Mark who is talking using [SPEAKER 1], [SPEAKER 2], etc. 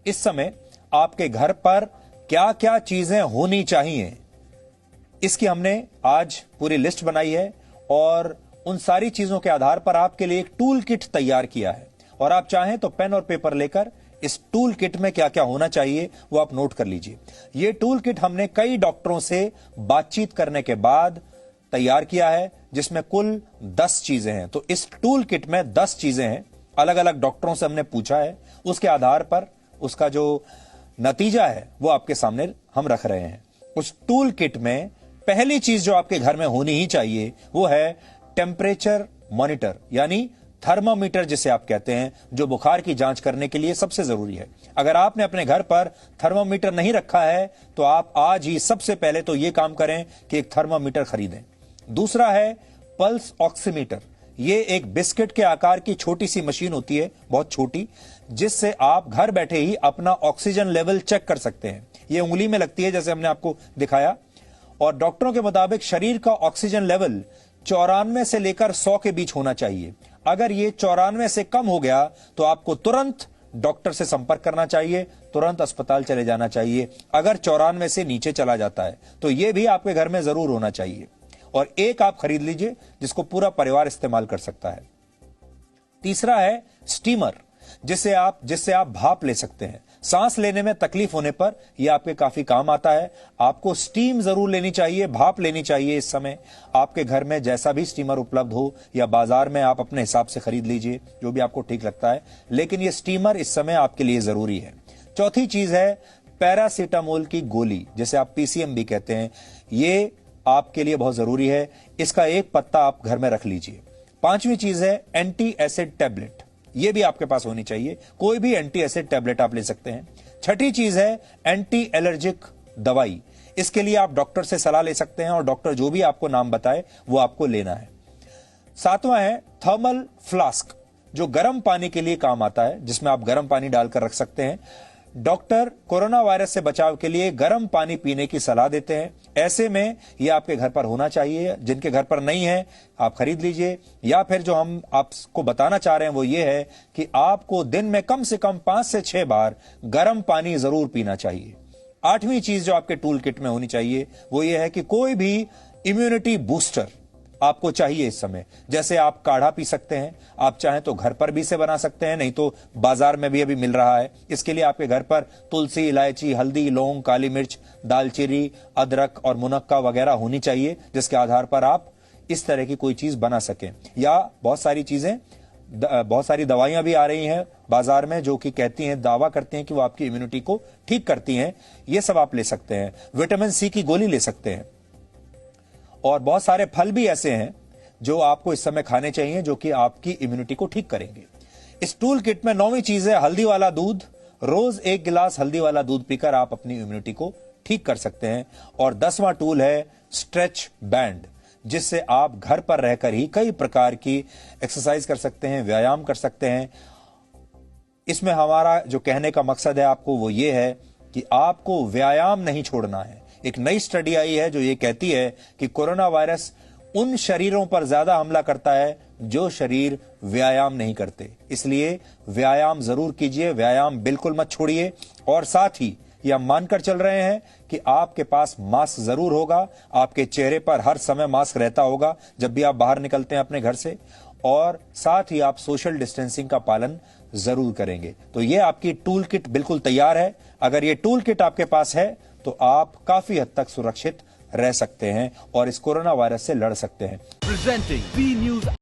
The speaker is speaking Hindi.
[SPEAKER 1] इस समय आपके घर पर क्या क्या चीजें होनी चाहिए, इसकी हमने आज पूरी लिस्ट बनाई है और उन सारी चीजों के आधार पर आपके लिए एक टूल किट तैयार किया है। और आप चाहें तो पेन और पेपर लेकर इस टूल किट में क्या क्या होना चाहिए वो आप नोट कर लीजिए। यह टूल किट हमने कई डॉक्टरों से बातचीत करने के बाद तैयार किया है, जिसमें कुल 10 चीजें हैं। तो इस टूल किट में 10 चीजें हैं, अलग अलग डॉक्टरों से हमने पूछा है, उसके आधार पर उसका जो नतीजा है वो आपके सामने हम रख रहे हैं। उस टूल किट में पहली चीज जो आपके घर में होनी ही चाहिए वो है टेम्परेचर मॉनिटर, यानी थर्मामीटर जिसे आप कहते हैं, जो बुखार की जांच करने के लिए सबसे जरूरी है। अगर आपने अपने घर पर थर्मामीटर नहीं रखा है तो आप आज ही सबसे पहले तो यह काम करें कि एक थर्मामीटर खरीदें। दूसरा है पल्स ऑक्सीमीटर। यह एक बिस्किट के आकार की छोटी सी मशीन होती है, बहुत छोटी, जिससे आप घर बैठे ही अपना ऑक्सीजन लेवल चेक कर सकते हैं। यह उंगली में लगती है जैसे हमने आपको दिखाया, और डॉक्टरों के मुताबिक शरीर का ऑक्सीजन लेवल 94 से लेकर 100 के बीच होना चाहिए। अगर ये 94 से कम हो गया तो आपको तुरंत डॉक्टर से संपर्क करना चाहिए, तुरंत अस्पताल चले जाना चाहिए। अगर 94 से नीचे चला जाता है तो यह भी आपके घर में जरूर होना चाहिए, और एक आप खरीद लीजिए जिसको पूरा परिवार इस्तेमाल कर सकता है। तीसरा है स्टीमर, जिससे आप भाप ले सकते हैं। सांस लेने में तकलीफ होने पर यह आपके काफी काम आता है। आपको स्टीम जरूर लेनी चाहिए, भाप लेनी चाहिए। इस समय आपके घर में जैसा भी स्टीमर उपलब्ध हो या बाजार में आप अपने हिसाब से खरीद लीजिए, जो भी आपको ठीक लगता है, लेकिन यह स्टीमर इस समय आपके लिए जरूरी है। चौथी चीज है पैरासीटामोल की गोली, जिसे आप पीसीएम भी कहते हैं। यह आपके लिए बहुत जरूरी है, इसका एक पत्ता आप घर में रख लीजिए। पांचवी चीज है एंटी एसिड टैबलेट, यह भी आपके पास होनी चाहिए। कोई भी एंटी एसिड टैबलेट आप ले सकते हैं। छठी चीज है एंटी एलर्जिक दवाई। इसके लिए आप डॉक्टर से सलाह ले सकते हैं और डॉक्टर जो भी आपको नाम बताए वो आपको लेना है। सातवां है थर्मल फ्लास्क, जो गर्म पानी के लिए काम आता है, जिसमें आप गर्म पानी डालकर रख सकते हैं। डॉक्टर कोरोना वायरस से बचाव के लिए गर्म पानी पीने की सलाह देते हैं। ऐसे में यह आपके घर पर होना चाहिए। जिनके घर पर नहीं है आप खरीद लीजिए, या फिर जो हम आपको बताना चाह रहे हैं वो ये है कि आपको दिन में कम से कम 5 से 6 बार गर्म पानी जरूर पीना चाहिए। आठवीं चीज जो आपके टूल किट में होनी चाहिए वो ये है कि कोई भी इम्यूनिटी बूस्टर आपको चाहिए इस समय। जैसे आप काढ़ा पी सकते हैं, आप चाहें तो घर पर भी इसे बना सकते हैं, नहीं तो बाजार में भी अभी मिल रहा है। इसके लिए आपके घर पर तुलसी, इलायची, हल्दी, लौंग, काली मिर्च, दालचीनी, अदरक और मुनक्का वगैरह होनी चाहिए, जिसके आधार पर आप इस तरह की कोई चीज बना सकें। या बहुत सारी दवाइयां भी आ रही हैं बाजार में जो कि कहती हैं, दावा करती हैं कि वो आपकी इम्यूनिटी को ठीक करती हैं। ये सब आप ले सकते हैं। विटामिन सी की गोली ले सकते हैं, और बहुत सारे फल भी ऐसे हैं जो आपको इस समय खाने चाहिए, जो कि आपकी इम्यूनिटी को ठीक करेंगे। इस टूल किट में 9वीं चीज है हल्दी वाला दूध। रोज 1 गिलास हल्दी वाला दूध पीकर आप अपनी इम्यूनिटी को ठीक कर सकते हैं। और 10वां टूल है स्ट्रेच बैंड, जिससे आप घर पर रहकर ही कई प्रकार की एक्सरसाइज कर सकते हैं, व्यायाम कर सकते हैं। इसमें हमारा जो कहने का मकसद है आपको वो ये है कि आपको व्यायाम नहीं छोड़ना है। एक नई स्टडी आई है जो ये कहती है कि कोरोना वायरस उन शरीरों पर ज्यादा हमला करता है जो शरीर व्यायाम नहीं करते। इसलिए व्यायाम जरूर कीजिए, व्यायाम बिल्कुल मत छोड़िए। और साथ ही यह मानकर चल रहे हैं कि आपके पास मास्क जरूर होगा, आपके चेहरे पर हर समय मास्क रहता होगा जब भी आप बाहर निकलते हैं अपने घर से, और साथ ही आप सोशल डिस्टेंसिंग का पालन जरूर करेंगे। तो यह आपकी टूल किट बिल्कुल तैयार है। अगर यह टूल किट आपके पास है तो आप काफी हद तक सुरक्षित रह सकते हैं और इस कोरोना वायरस से लड़ सकते हैं।
[SPEAKER 2] Presenting B news.